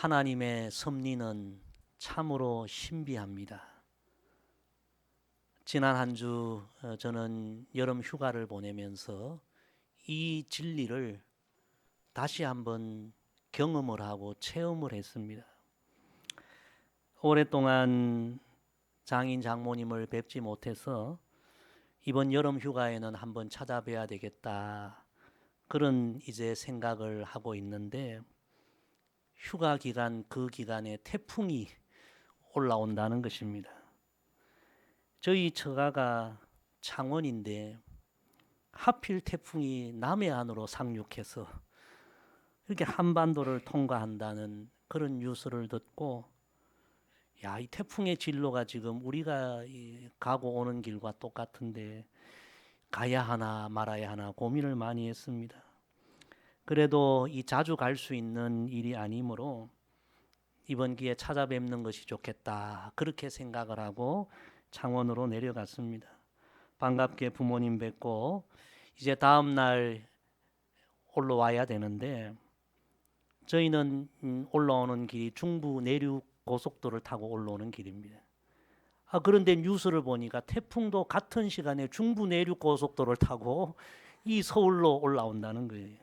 하나님의 섭리는 참으로 신비합니다. 지난 한 주 저는 여름 휴가를 보내면서 이 진리를 다시 한번 경험을 하고 체험을 했습니다. 오랫동안 장인 장모님을 뵙지 못해서 이번 여름 휴가에는 한번 찾아뵈야 되겠다, 그런 이제 생각을 하고 있는데, 휴가 기간 그 기간에 태풍이 올라온다는 것입니다. 저희 처가가 창원인데 하필 태풍이 남해안으로 상륙해서 이렇게 한반도를 통과한다는 그런 뉴스를 듣고, 야, 이 태풍의 진로가 지금 우리가 가고 오는 길과 똑같은데 가야 하나 말아야 하나 고민을 많이 했습니다. 그래도 이 자주 갈 수 있는 일이 아니므로 이번 기회에 찾아뵙는 것이 좋겠다, 그렇게 생각을 하고 창원으로 내려갔습니다. 반갑게 부모님 뵙고 이제 다음 날 올라와야 되는데, 저희는 올라오는 길이 중부 내륙 고속도로를 타고 올라오는 길입니다. 그런데 뉴스를 보니까 태풍도 같은 시간에 중부 내륙 고속도로를 타고 이 서울로 올라온다는 거예요.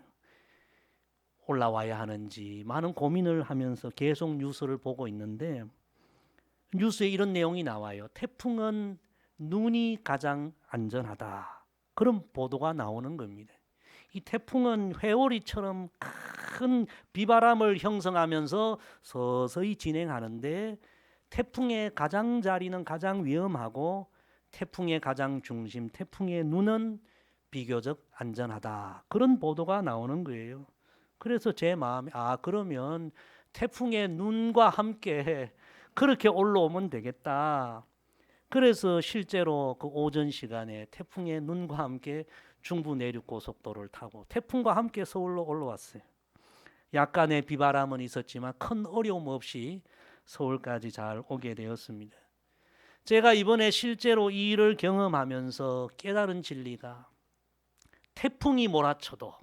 올라와야 하는지 많은 고민을 하면서 계속 뉴스를 보고 있는데, 뉴스에 이런 내용이 나와요. 태풍은 눈이 가장 안전하다, 그런 보도가 나오는 겁니다. 이 태풍은 회오리처럼 큰 비바람을 형성하면서 서서히 진행하는데, 태풍의 가장자리는 가장 위험하고 태풍의 가장 중심, 태풍의 눈은 비교적 안전하다, 그런 보도가 나오는 거예요. 그래서 제 마음에 그러면 태풍의 눈과 함께 그렇게 올라오면 되겠다. 그래서 실제로 그 오전 시간에 태풍의 눈과 함께 중부 내륙 고속도로를 타고 태풍과 함께 서울로 올라왔어요. 약간의 비바람은 있었지만 큰 어려움 없이 서울까지 잘 오게 되었습니다. 제가 이번에 실제로 이 일을 경험하면서 깨달은 진리가, 태풍이 몰아쳐도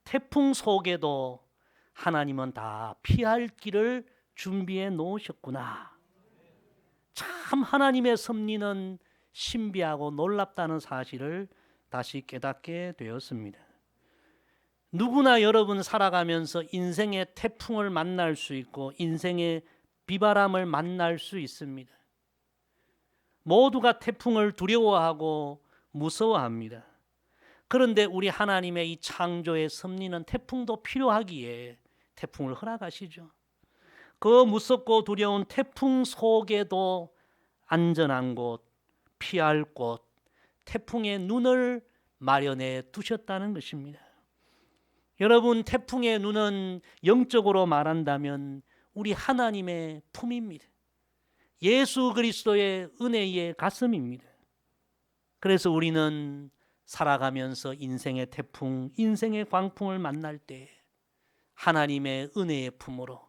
태풍 속에도 하나님은 다 피할 길을 준비해 놓으셨구나. 참 하나님의 섭리는 신비하고 놀랍다는 사실을 다시 깨닫게 되었습니다. 누구나 여러분 살아가면서 인생의 태풍을 만날 수 있고 인생의 비바람을 만날 수 있습니다. 모두가 태풍을 두려워하고 무서워합니다. 그런데 우리 하나님의 이 창조의 섭리는 태풍도 필요하기에 태풍을 허락하시죠. 그 무섭고 두려운 태풍 속에도 안전한 곳, 피할 곳, 태풍의 눈을 마련해 두셨다는 것입니다. 여러분, 태풍의 눈은 영적으로 말한다면 우리 하나님의 품입니다. 예수 그리스도의 은혜의 가슴입니다. 그래서 우리는 살아가면서 인생의 태풍, 인생의 광풍을 만날 때 하나님의 은혜의 품으로,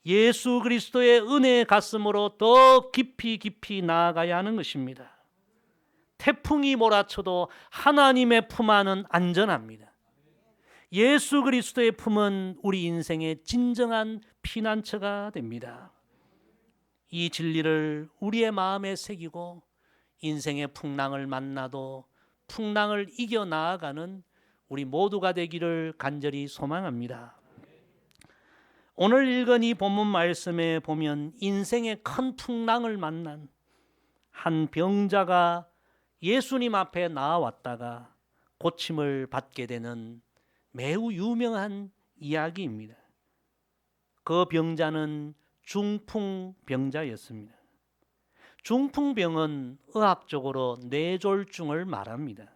예수 그리스도의 은혜의 가슴으로 더 깊이 나아가야 하는 것입니다. 태풍이 몰아쳐도 하나님의 품 안은 안전합니다. 예수 그리스도의 품은 우리 인생의 진정한 피난처가 됩니다. 이 진리를 우리의 마음에 새기고 인생의 풍랑을 만나도 풍랑을 이겨 나아가는 우리 모두가 되기를 간절히 소망합니다. 오늘 읽은 이 본문 말씀에 보면 인생의 큰 풍랑을 만난 한 병자가 예수님 앞에 나아왔다가 고침을 받게 되는 매우 유명한 이야기입니다. 그 병자는 중풍병자였습니다. 중풍병은 의학적으로 뇌졸중을 말합니다.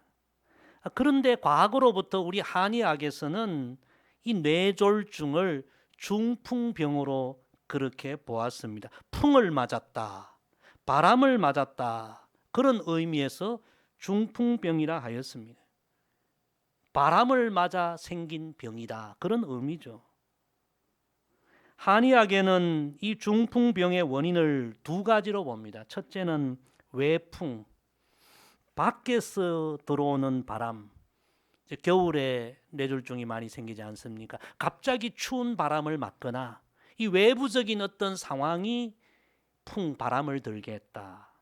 그런데 과거로부터 우리 한의학에서는 이 뇌졸중을 중풍병으로 그렇게 보았습니다. 풍을 맞았다, 바람을 맞았다, 그런 의미에서 중풍병이라 하였습니다. 바람을 맞아 생긴 병이다, 그런 의미죠. 한의학에는 이 중풍병의 원인을 두 가지로 봅니다. 첫째는 외풍, 밖에서 들어오는 바람. 겨울에 뇌졸중이 많이 생기지 않습니까? 갑자기 추운 바람을 맞거나 이 외부적인 어떤 상황이 바람을 들게 했다.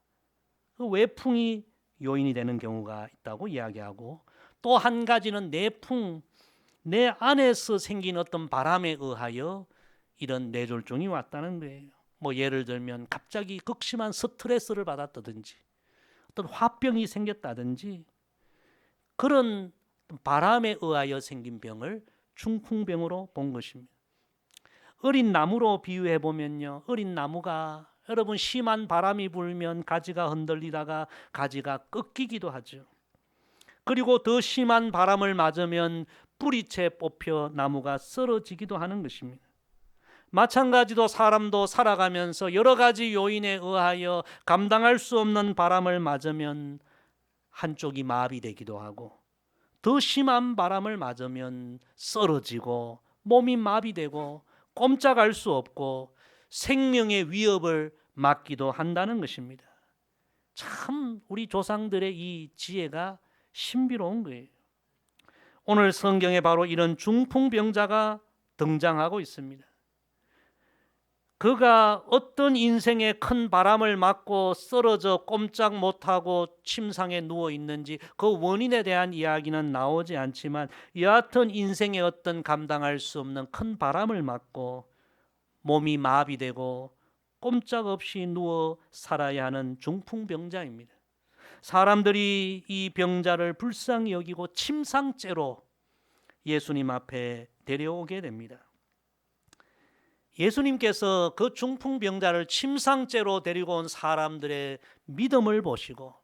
그 외풍이 요인이 되는 경우가 있다고 이야기하고, 또 한 가지는 내풍, 내 안에서 생긴 어떤 바람에 의하여 이런 뇌졸중이 왔다는 거예요. 뭐 예를 들면 갑자기 극심한 스트레스를 받았다든지, 어떤 화병이 생겼다든지, 그런 바람에 의하여 생긴 병을 중풍병으로 본 것입니다. 어린 나무로 비유해 보면요, 어린 나무가 여러분 심한 바람이 불면 가지가 흔들리다가 가지가 꺾이기도 하죠. 그리고 더 심한 바람을 맞으면 뿌리채 뽑혀 나무가 쓰러지기도 하는 것입니다. 마찬가지로 사람도 살아가면서 여러 가지 요인에 의하여 감당할 수 없는 바람을 맞으면 한쪽이 마비되기도 하고, 더 심한 바람을 맞으면 쓰러지고 몸이 마비되고 꼼짝할 수 없고 생명의 위협을 맞기도 한다는 것입니다. 참 우리 조상들의 이 지혜가 신비로운 거예요. 오늘 성경에 바로 이런 중풍병자가 등장하고 있습니다. 그가 어떤 인생의 큰 바람을 맞고 쓰러져 꼼짝 못하고 침상에 누워 있는지 그 원인에 대한 이야기는 나오지 않지만, 여하튼 인생의 어떤 감당할 수 없는 큰 바람을 맞고 몸이 마비되고 꼼짝없이 누워 살아야 하는 중풍병자입니다. 사람들이 이 병자를 불쌍히 여기고 침상째로 예수님 앞에 데려오게 됩니다. 예수님께서 그 중풍병자를 침상째로 데리고 온 사람들의 믿음을 보시고,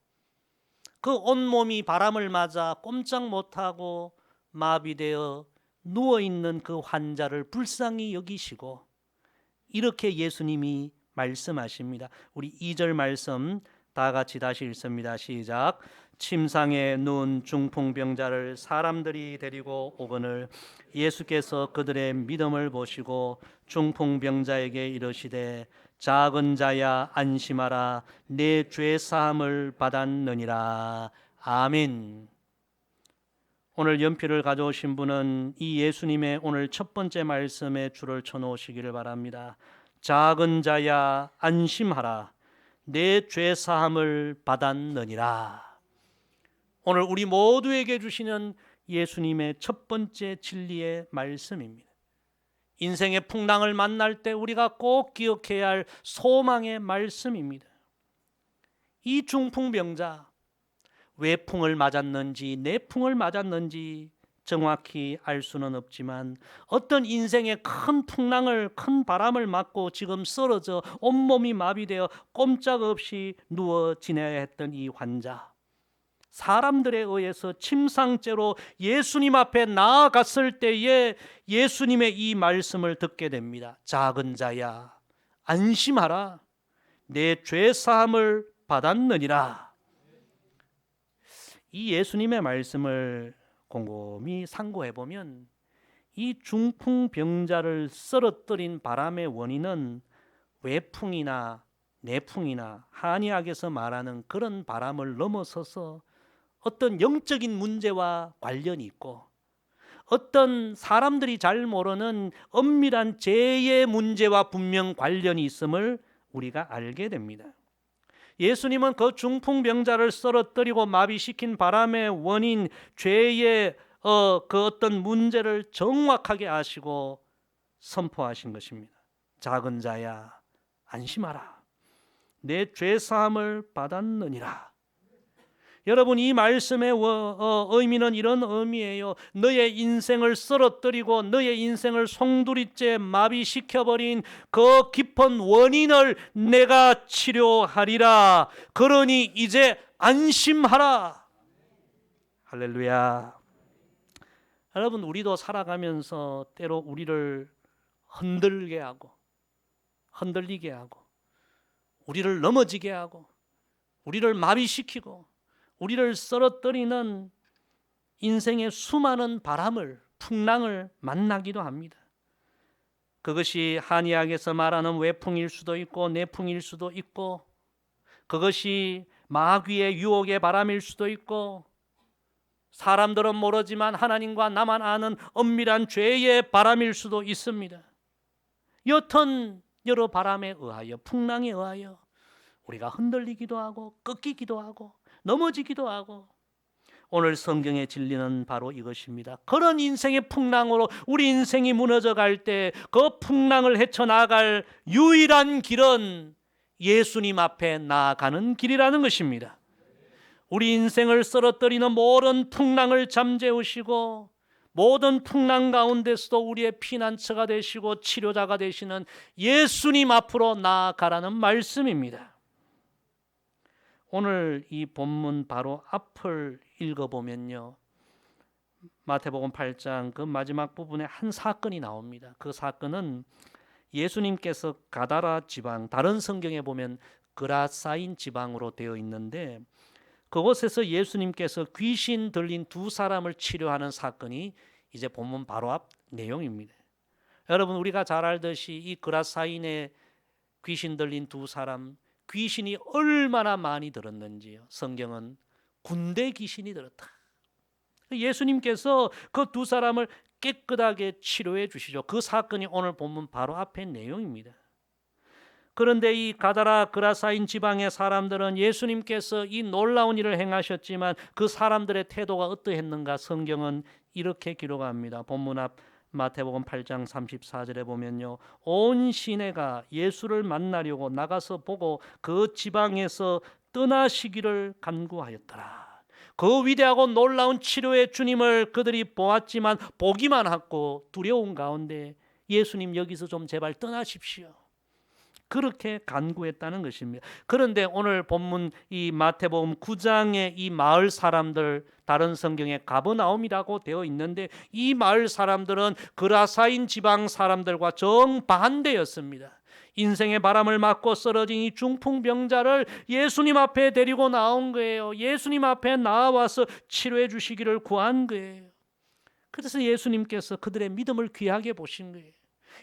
그 온몸이 바람을 맞아 꼼짝 못하고 마비되어 누워있는 그 환자를 불쌍히 여기시고, 이렇게 예수님이 말씀하십니다. 우리 2절 말씀 다 같이 다시 읽습니다. 시작. 침상에 누운 중풍병자를 사람들이 데리고 오거늘 예수께서 그들의 믿음을 보시고 중풍병자에게 이르시되 작은 자야 안심하라 내 죄 사함을 받았느니라. 아멘. 오늘 연필을 가져오신 분은 이 예수님의 오늘 첫 번째 말씀에 줄을 쳐놓으시기를 바랍니다. 작은 자야 안심하라 내 죄 사함을 받았느니라. 오늘 우리 모두에게 주시는 예수님의 첫 번째 진리의 말씀입니다. 인생의 풍랑을 만날 때 우리가 꼭 기억해야 할 소망의 말씀입니다. 이 중풍병자, 외풍을 맞았는지 내풍을 맞았는지 정확히 알 수는 없지만, 어떤 인생의 큰 풍랑을, 큰 바람을 맞고 지금 쓰러져 온몸이 마비되어 꼼짝없이 누워 지내야 했던 이 환자, 사람들에 의해서 침상째로 예수님 앞에 나아갔을 때에 예수님의 이 말씀을 듣게 됩니다. 작은 자야 안심하라 내 죄 사함을 받았느니라. 이 예수님의 말씀을 곰곰이 상고해 보면 이 중풍병자를 쓰러뜨린 바람의 원인은 외풍이나 내풍이나 한의학에서 말하는 그런 바람을 넘어서서 어떤 영적인 문제와 관련이 있고, 어떤 사람들이 잘 모르는 엄밀한 죄의 문제와 분명 관련이 있음을 우리가 알게 됩니다. 예수님은 그 중풍병자를 쓰러뜨리고 마비시킨 바람의 원인, 죄의 그 어떤 문제를 정확하게 아시고 선포하신 것입니다. 작은 자야 안심하라 내 죄 사함을 받았느니라. 여러분, 이 말씀의 의미는 이런 의미예요. 너의 인생을 쓰러뜨리고 너의 인생을 송두리째 마비시켜버린 그 깊은 원인을 내가 치료하리라. 그러니 이제 안심하라. 할렐루야. 여러분, 우리도 살아가면서 때로 우리를 흔들게 하고 흔들리게 하고 우리를 넘어지게 하고 우리를 마비시키고 우리를 쓰러뜨리는 인생의 수많은 바람을, 풍랑을 만나기도 합니다. 그것이 한의학에서 말하는 외풍일 수도 있고 내풍일 수도 있고, 그것이 마귀의 유혹의 바람일 수도 있고, 사람들은 모르지만 하나님과 나만 아는 엄밀한 죄의 바람일 수도 있습니다. 여튼 여러 바람에 의하여, 풍랑에 의하여 우리가 흔들리기도 하고 꺾이기도 하고 넘어지기도 하고, 오늘 성경의 진리는 바로 이것입니다. 그런 인생의 풍랑으로 우리 인생이 무너져 갈 때 그 풍랑을 헤쳐나갈 유일한 길은 예수님 앞에 나아가는 길이라는 것입니다. 우리 인생을 쓰러뜨리는 모든 풍랑을 잠재우시고 모든 풍랑 가운데서도 우리의 피난처가 되시고 치료자가 되시는 예수님 앞으로 나아가라는 말씀입니다. 오늘 이 본문 바로 앞을 읽어보면요, 마태복음 8장 그 마지막 부분에 한 사건이 나옵니다. 그 사건은 예수님께서 가다라 지방, 다른 성경에 보면 그라사인 지방으로 되어 있는데, 그곳에서 예수님께서 귀신 들린 두 사람을 치료하는 사건이 이제 본문 바로 앞 내용입니다. 여러분, 우리가 잘 알듯이 이 그라사인에 귀신 들린 두 사람, 귀신이 얼마나 많이 들었는지요. 성경은 군대 귀신이 들었다. 예수님께서 그 두 사람을 깨끗하게 치료해 주시죠. 그 사건이 오늘 본문 바로 앞의 내용입니다. 그런데 이 가다라 그라사인 지방의 사람들은 예수님께서 이 놀라운 일을 행하셨지만 그 사람들의 태도가 어떠했는가 성경은 이렇게 기록합니다. 본문 앞 마태복음 8장 34절에 보면요, 온 시내가 예수를 만나려고 나가서 보고 그 지방에서 떠나시기를 간구하였더라. 그 위대하고 놀라운 치료의 주님을 그들이 보았지만 보기만 하고 두려운 가운데 예수님 여기서 좀 제발 떠나십시오, 그렇게 간구했다는 것입니다. 그런데 오늘 본문 이 마태복음 9장의 이 마을 사람들, 다른 성경에 가버나움이라고 되어 있는데 이 마을 사람들은 그라사인 지방 사람들과 정반대였습니다. 인생의 바람을 맞고 쓰러진 이 중풍병자를 예수님 앞에 데리고 나온 거예요. 예수님 앞에 나와서 치료해 주시기를 구한 거예요. 그래서 예수님께서 그들의 믿음을 귀하게 보신 거예요.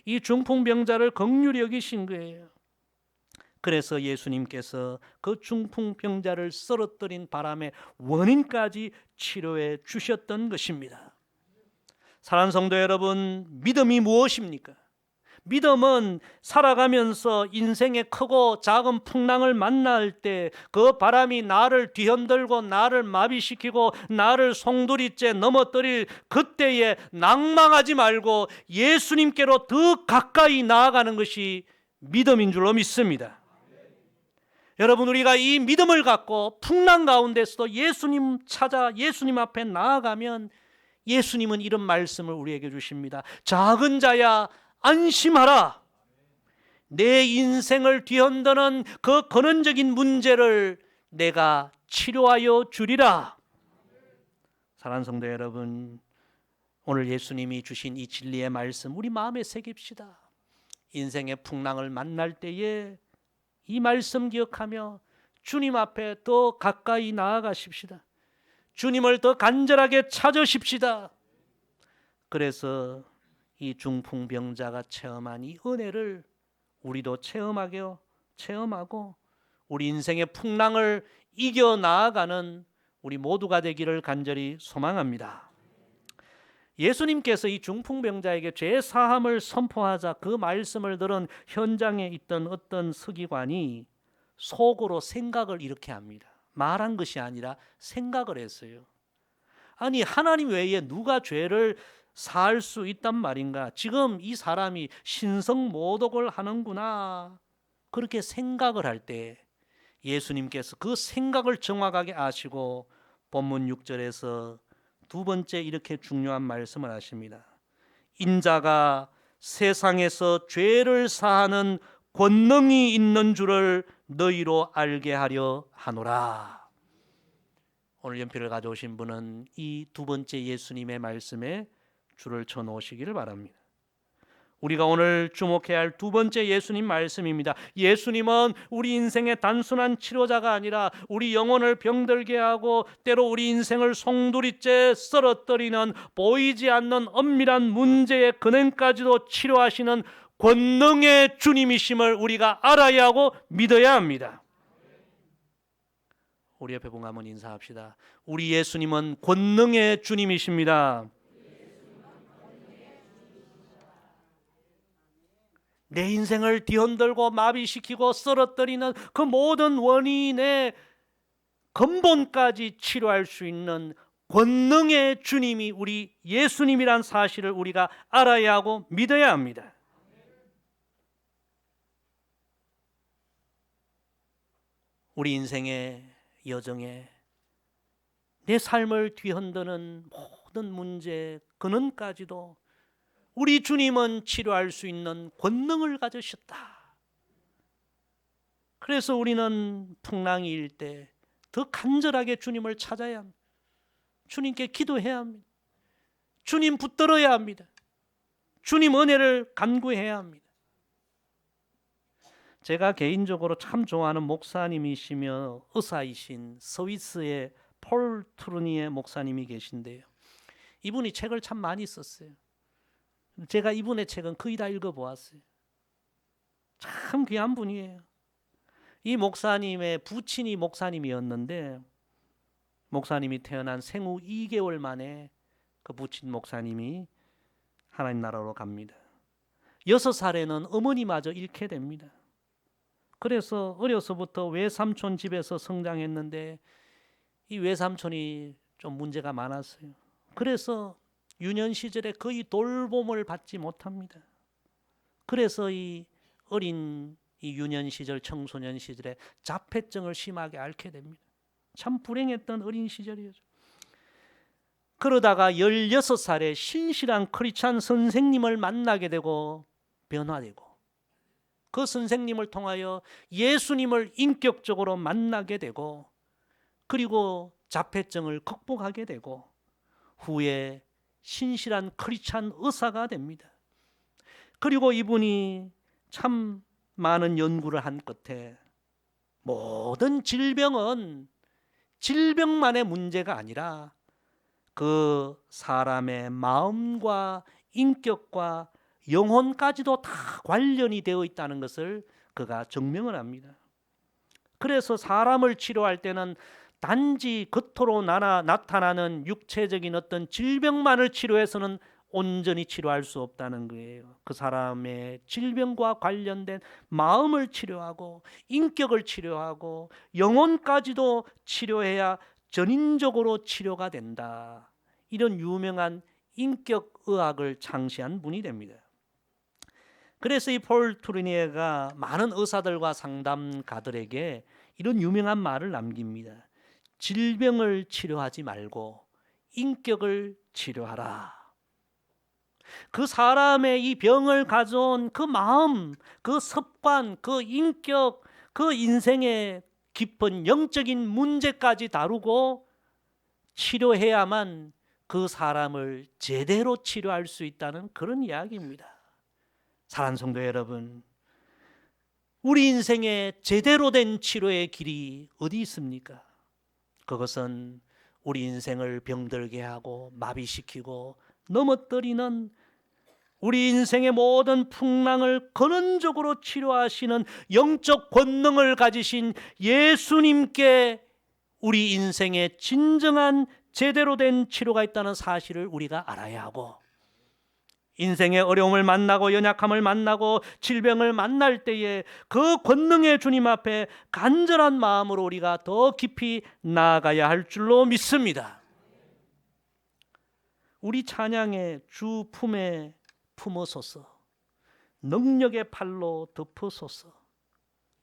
이 중풍병자를 긍휼히 여기신 거예요. 그래서 예수님께서 그 중풍병자를 쓰러뜨린 바람의 원인까지 치료해 주셨던 것입니다. 사랑하는 성도 여러분, 믿음이 무엇입니까? 믿음은 살아가면서 인생의 크고 작은 풍랑을 만날 때 그 바람이 나를 뒤흔들고 나를 마비시키고 나를 송두리째 넘어뜨릴 그때에 낭망하지 말고 예수님께로 더 가까이 나아가는 것이 믿음인 줄로 믿습니다. 여러분, 우리가 이 믿음을 갖고 풍랑 가운데서도 예수님 찾아 예수님 앞에 나아가면 예수님은 이런 말씀을 우리에게 주십니다. 작은 자야 안심하라. 내 인생을 뒤흔드는 그 근원적인 문제를 내가 치료하여 주리라. 사랑하는 성도 여러분, 오늘 예수님이 주신 이 진리의 말씀 우리 마음에 새깁시다. 인생의 풍랑을 만날 때에 이 말씀 기억하며 주님 앞에 더 가까이 나아가십시다. 주님을 더 간절하게 찾으십시다. 그래서 이 중풍병자가 체험한 이 은혜를 우리도 체험하고 우리 인생의 풍랑을 이겨나가는 우리 모두가 되기를 간절히 소망합니다. 예수님께서 이 중풍병자에게 죄사함을 선포하자 그 말씀을 들은 현장에 있던 어떤 서기관이 속으로 생각을 이렇게 합니다. 말한 것이 아니라 생각을 했어요. 아니, 하나님 외에 누가 죄를 살 수 있단 말인가? 지금 이 사람이 신성모독을 하는구나. 그렇게 생각을 할 때 예수님께서 그 생각을 정확하게 아시고 본문 6절에서 두 번째 이렇게 중요한 말씀을 하십니다. 인자가 세상에서 죄를 사하는 권능이 있는 줄을 너희로 알게 하려 하노라. 오늘 연필을 가져오신 분은 이 두 번째 예수님의 말씀에 줄을 쳐 놓으시기를 바랍니다. 우리가 오늘 주목해야 할 두 번째 예수님 말씀입니다. 예수님은 우리 인생의 단순한 치료자가 아니라 우리 영혼을 병들게 하고 때로 우리 인생을 송두리째 쓰러뜨리는 보이지 않는 엄밀한 문제의 근원까지도 치료하시는 권능의 주님이심을 우리가 알아야 하고 믿어야 합니다. 우리 옆에 분 한번 인사합시다. 우리 예수님은 권능의 주님이십니다. 내 인생을 뒤흔들고 마비시키고 쓰러뜨리는 그 모든 원인의 근본까지 치료할 수 있는 권능의 주님이 우리 예수님이란 사실을 우리가 알아야 하고 믿어야 합니다. 우리 인생의 여정에 내 삶을 뒤흔드는 모든 문제 근원까지도 우리 주님은 치료할 수 있는 권능을 가지셨다. 그래서 우리는 풍랑이 일 때 더 간절하게 주님을 찾아야 합니다. 주님께 기도해야 합니다. 주님 붙들어야 합니다. 주님 은혜를 간구해야 합니다. 제가 개인적으로 참 좋아하는 목사님이시며 의사이신 스위스의 폴 트루니에 목사님이 계신데요. 이분이 책을 참 많이 썼어요. 제가 이분의 책은 거의 다 읽어보았어요. 참 귀한 분이에요. 이 목사님의 부친이 목사님이었는데 목사님이 태어난 생후 2개월 만에 그 부친 목사님이 하나님 나라로 갑니다. 6살에는 어머니마저 잃게 됩니다. 그래서 어려서부터 외삼촌 집에서 성장했는데 이 외삼촌이 좀 문제가 많았어요. 그래서 유년 시절에 거의 돌봄을 받지 못합니다. 그래서 이 어린 이 유년 시절, 청소년 시절에 자폐증을 심하게 앓게 됩니다. 참 불행했던 어린 시절이었죠. 그러다가 16살에 신실한 크리스찬 선생님을 만나게 되고 변화되고 그 선생님을 통하여 예수님을 인격적으로 만나게 되고 그리고 자폐증을 극복하게 되고 후에 신실한 크리스찬 의사가 됩니다. 그리고 이분이 참 많은 연구를 한 끝에 모든 질병은 질병만의 문제가 아니라 그 사람의 마음과 인격과 영혼까지도 다 관련이 되어 있다는 것을 그가 증명을 합니다. 그래서 사람을 치료할 때는 단지 겉으로 나타나는 육체적인 어떤 질병만을 치료해서는 온전히 치료할 수 없다는 거예요. 그 사람의 질병과 관련된 마음을 치료하고 인격을 치료하고 영혼까지도 치료해야 전인적으로 치료가 된다. 이런 유명한 인격의학을 창시한 분이 됩니다. 그래서 이 폴 트루니에가 많은 의사들과 상담가들에게 이런 유명한 말을 남깁니다. 질병을 치료하지 말고 인격을 치료하라. 그 사람의 이 병을 가져온 그 마음, 그 습관, 그 인격, 그 인생의 깊은 영적인 문제까지 다루고 치료해야만 그 사람을 제대로 치료할 수 있다는 그런 이야기입니다. 사랑하는 성도 여러분, 우리 인생의 제대로 된 치료의 길이 어디 있습니까? 그것은 우리 인생을 병들게 하고 마비시키고 넘어뜨리는 우리 인생의 모든 풍랑을 근원적으로 치료하시는 영적 권능을 가지신 예수님께 우리 인생의 진정한 제대로 된 치료가 있다는 사실을 우리가 알아야 하고 인생의 어려움을 만나고 연약함을 만나고 질병을 만날 때에 그 권능의 주님 앞에 간절한 마음으로 우리가 더 깊이 나아가야 할 줄로 믿습니다. 우리 찬양의 주 품에 품으소서, 능력의 팔로 덮으소서,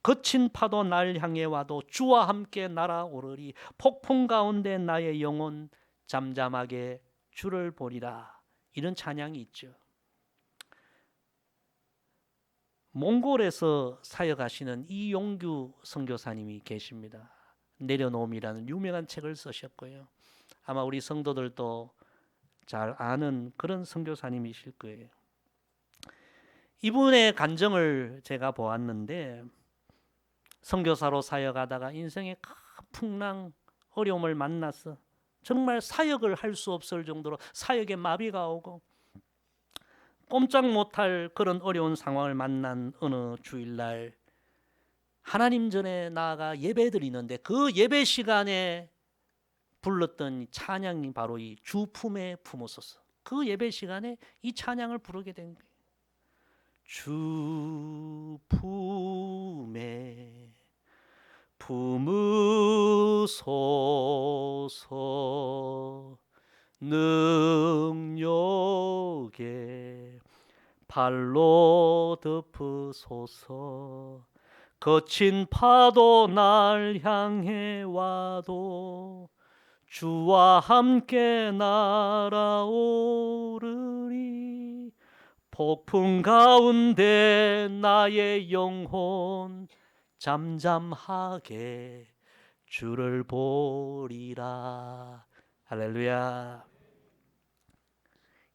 거친 파도 날 향해 와도 주와 함께 날아오르리, 폭풍 가운데 나의 영혼 잠잠하게 주를 보리라. 이런 찬양이 있죠. 몽골에서 사역하시는 이용규 선교사님이 계십니다. 내려놓음이라는 유명한 책을 쓰셨고요. 아마 우리 성도들도 잘 아는 그런 선교사님이실 거예요. 이분의 간증을 제가 보았는데 선교사로 사역하다가 인생의 큰 풍랑, 어려움을 만나서 정말 사역을 할 수 없을 정도로 사역에 마비가 오고 꼼짝 못할 그런 어려운 상황을 만난 어느 주일날 하나님 전에 나아가 예배 드리는데 그 예배 시간에 불렀던 찬양이 바로 이 주 품에 품으소서. 그 예배 시간에 이 찬양을 부르게 된 거예요. 주 주소서. 능력에 발로 덮으소서. 거친 파도 날 향해 와도 주와 함께 날아오르리. 폭풍 가운데 나의 영혼 잠잠하게 주를 보리라. 할렐루야.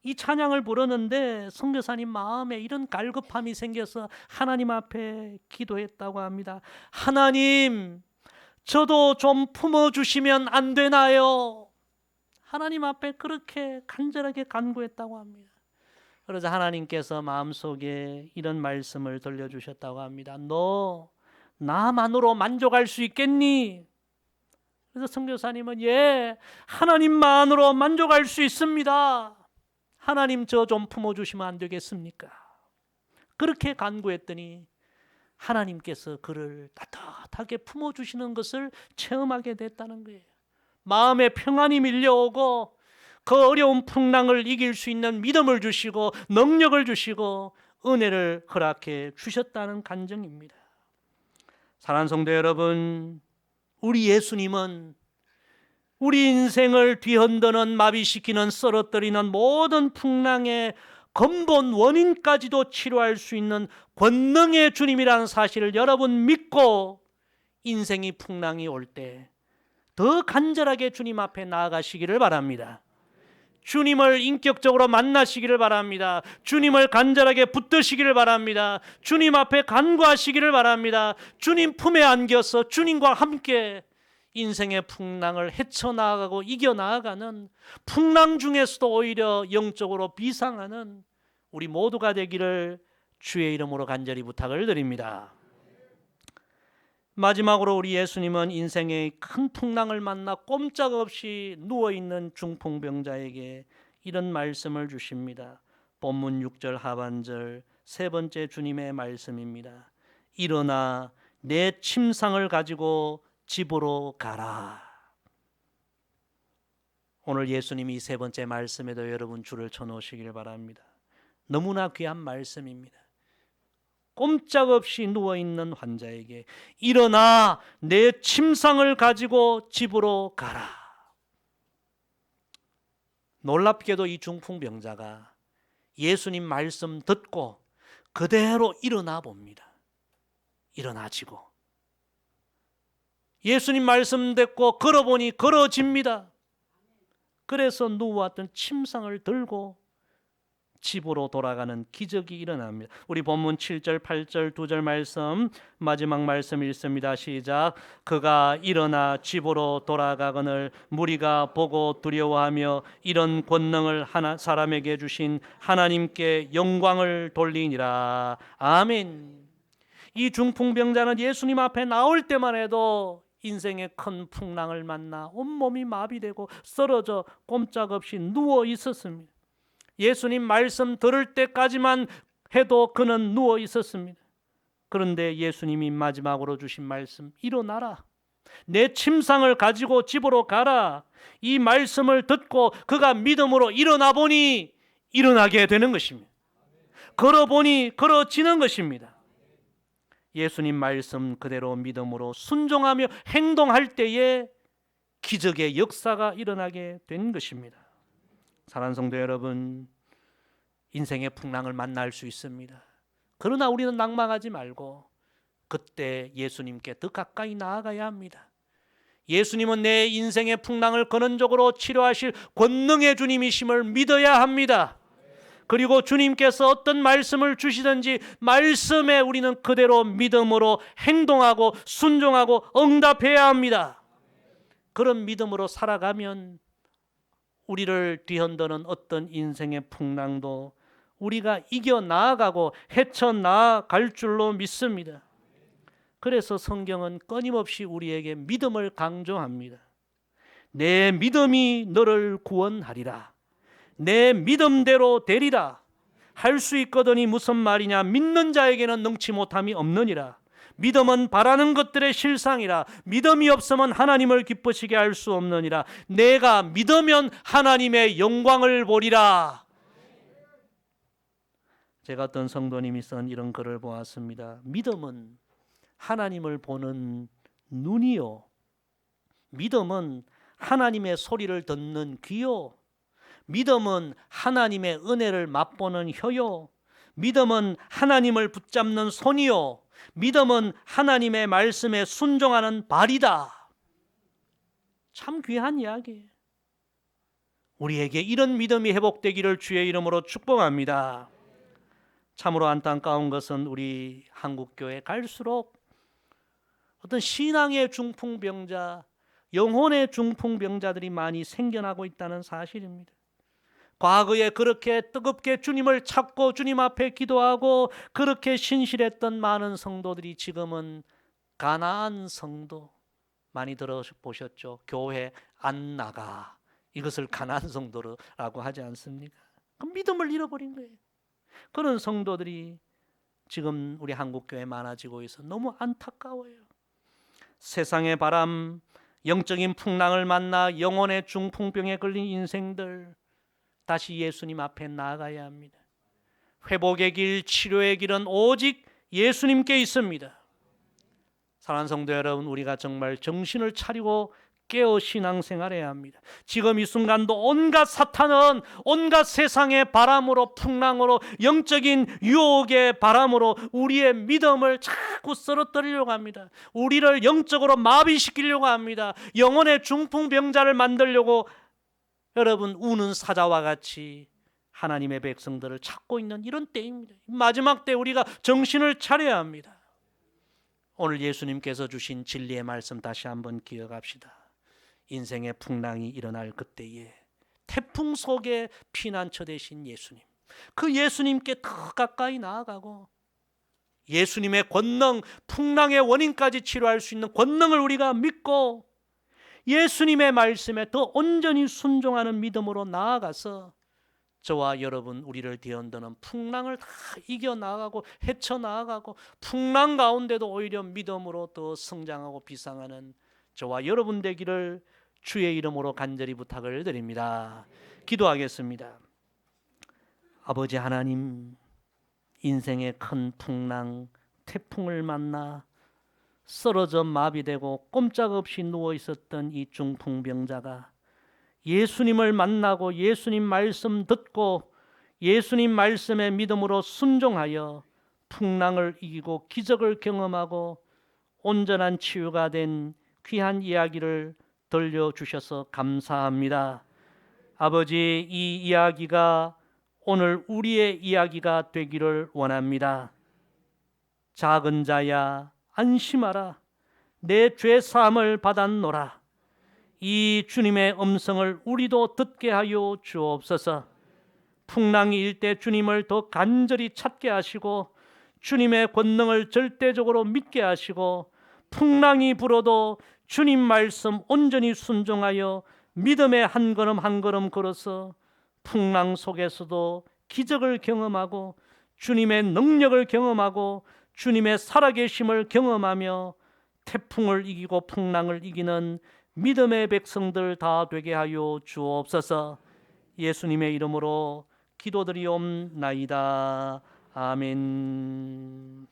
이 찬양을 부르는데 선교사님 마음에 이런 갈급함이 생겨서 하나님 앞에 기도했다고 합니다. 하나님, 저도 좀 품어주시면 안 되나요? 하나님 앞에 그렇게 간절하게 간구했다고 합니다. 그러자 하나님께서 마음속에 이런 말씀을 들려주셨다고 합니다. 너 나만으로 만족할 수 있겠니? 그래서 선교사님은 예, 하나님만으로 만족할 수 있습니다. 하나님 저 좀 품어주시면 안 되겠습니까? 그렇게 간구했더니 하나님께서 그를 따뜻하게 품어주시는 것을 체험하게 됐다는 거예요. 마음에 평안이 밀려오고 그 어려운 풍랑을 이길 수 있는 믿음을 주시고 능력을 주시고 은혜를 허락해 주셨다는 간증입니다. 사랑하는 성도 여러분, 우리 예수님은 우리 인생을 뒤흔드는, 마비시키는, 쓰러뜨리는 모든 풍랑의 근본 원인까지도 치료할 수 있는 권능의 주님이라는 사실을 여러분 믿고 인생이 풍랑이 올 때 더 간절하게 주님 앞에 나아가시기를 바랍니다. 주님을 인격적으로 만나시기를 바랍니다. 주님을 간절하게 붙드시기를 바랍니다. 주님 앞에 간구하시기를 바랍니다. 주님 품에 안겨서 주님과 함께 인생의 풍랑을 헤쳐나가고 이겨나가는, 풍랑 중에서도 오히려 영적으로 비상하는 우리 모두가 되기를 주의 이름으로 간절히 부탁을 드립니다. 마지막으로 우리 예수님은 인생의 큰 풍랑을 만나 꼼짝없이 누워있는 중풍병자에게 이런 말씀을 주십니다. 본문 6절 하반절 세 번째 주님의 말씀입니다. 일어나 내 침상을 가지고 집으로 가라. 오늘 예수님이 세 번째 말씀에도 여러분 줄을 쳐놓으시길 바랍니다. 너무나 귀한 말씀입니다. 꼼짝없이 누워있는 환자에게 일어나 내 침상을 가지고 집으로 가라. 놀랍게도 이 중풍병자가 예수님 말씀 듣고 그대로 일어나 봅니다. 일어나지고 예수님 말씀 듣고 걸어보니 걸어집니다. 그래서 누워왔던 침상을 들고 집으로 돌아가는 기적이 일어납니다. 우리 본문 7절 8절 2절 말씀, 마지막 말씀 읽습니다. 시작. 그가 일어나 집으로 돌아가거늘 무리가 보고 두려워하며 이런 권능을 사람에게 주신 하나님께 영광을 돌리니라. 아멘. 이 중풍병자는 예수님 앞에 나올 때만 해도 인생의 큰 풍랑을 만나 온몸이 마비되고 쓰러져 꼼짝없이 누워 있었습니다. 예수님 말씀 들을 때까지만 해도 그는 누워 있었습니다. 그런데 예수님이 마지막으로 주신 말씀, 일어나라. 내 침상을 가지고 집으로 가라. 이 말씀을 듣고 그가 믿음으로 일어나 보니 일어나게 되는 것입니다. 걸어보니 걸어지는 것입니다. 예수님 말씀 그대로 믿음으로 순종하며 행동할 때에 기적의 역사가 일어나게 된 것입니다. 사랑하는 성도 여러분, 인생의 풍랑을 만날 수 있습니다. 그러나 우리는 낭망하지 말고 그때 예수님께 더 가까이 나아가야 합니다. 예수님은 내 인생의 풍랑을 근원적으로 치료하실 권능의 주님이심을 믿어야 합니다. 그리고 주님께서 어떤 말씀을 주시든지 말씀에 우리는 그대로 믿음으로 행동하고 순종하고 응답해야 합니다. 그런 믿음으로 살아가면 우리를 뒤흔드는 어떤 인생의 풍랑도 우리가 이겨나가고 헤쳐나갈 줄로 믿습니다. 그래서 성경은 끊임없이 우리에게 믿음을 강조합니다. 내 믿음이 너를 구원하리라. 내 믿음대로 되리라. 할 수 있거든이 무슨 말이냐. 믿는 자에게는 능치 못함이 없느니라. 믿음은 바라는 것들의 실상이라. 믿음이 없으면 하나님을 기쁘시게 할 수 없느니라. 내가 믿으면 하나님의 영광을 보리라. 제가 어떤 성도님이 쓴 이런 글을 보았습니다. 믿음은 하나님을 보는 눈이요, 믿음은 하나님의 소리를 듣는 귀요, 믿음은 하나님의 은혜를 맛보는 혀요, 믿음은 하나님을 붙잡는 손이요, 믿음은 하나님의 말씀에 순종하는 발이다. 참 귀한 이야기예요. 우리에게 이런 믿음이 회복되기를 주의 이름으로 축복합니다. 참으로 안타까운 것은 우리 한국교회 갈수록 어떤 신앙의 중풍병자, 영혼의 중풍병자들이 많이 생겨나고 있다는 사실입니다. 과거에 그렇게 뜨겁게 주님을 찾고 주님 앞에 기도하고 그렇게 신실했던 많은 성도들이 지금은 가나안 성도, 많이 들어보셨죠? 교회 안 나가, 이것을 가나안 성도라고 하지 않습니까? 그 믿음을 잃어버린 거예요. 그런 성도들이 지금 우리 한국교회에 많아지고 있어 너무 안타까워요. 세상의 바람, 영적인 풍랑을 만나 영혼의 중풍병에 걸린 인생들, 다시 예수님 앞에 나아가야 합니다. 회복의 길, 치료의 길은 오직 예수님께 있습니다. 사랑하는 성도 여러분, 우리가 정말 정신을 차리고 깨어 신앙생활해야 합니다. 지금 이 순간도 온갖 사탄은 온갖 세상의 바람으로, 풍랑으로, 영적인 유혹의 바람으로 우리의 믿음을 자꾸 쓰러뜨리려고 합니다. 우리를 영적으로 마비시키려고 합니다. 영혼의 중풍병자를 만들려고 여러분 우는 사자와 같이 하나님의 백성들을 찾고 있는 이런 때입니다. 마지막 때 우리가 정신을 차려야 합니다. 오늘 예수님께서 주신 진리의 말씀 다시 한번 기억합시다. 인생의 풍랑이 일어날 그때에 태풍 속에 피난처 되신 예수님, 그 예수님께 더 가까이 나아가고 예수님의 권능, 풍랑의 원인까지 치료할 수 있는 권능을 우리가 믿고 예수님의 말씀에 더 온전히 순종하는 믿음으로 나아가서 저와 여러분, 우리를 뒤흔드는 풍랑을 다 이겨나가고 헤쳐나가고 풍랑 가운데도 오히려 믿음으로 더 성장하고 비상하는 저와 여러분 되기를 주의 이름으로 간절히 부탁을 드립니다. 기도하겠습니다. 아버지 하나님, 인생의 큰 풍랑, 태풍을 만나 쓰러져 마비되고 꼼짝없이 누워 있었던 이 중풍병자가 예수님을 만나고 예수님 말씀 듣고 예수님 말씀의 믿음으로 순종하여 풍랑을 이기고 기적을 경험하고 온전한 치유가 된 귀한 이야기를 들려주셔서 감사합니다. 아버지, 이 이야기가 오늘 우리의 이야기가 되기를 원합니다. 작은 자야 안심하라, 내 죄 사함을 받았노라. 이 주님의 음성을 우리도 듣게 하여 주옵소서. 풍랑이 일 때 주님을 더 간절히 찾게 하시고 주님의 권능을 절대적으로 믿게 하시고 풍랑이 불어도 주님 말씀 온전히 순종하여 믿음의 한 걸음 한 걸음 걸어서 풍랑 속에서도 기적을 경험하고 주님의 능력을 경험하고 주님의 살아계심을 경험하며 태풍을 이기고 풍랑을 이기는 믿음의 백성들 다 되게 하여 주옵소서. 예수님의 이름으로 기도드리옵나이다. 아멘.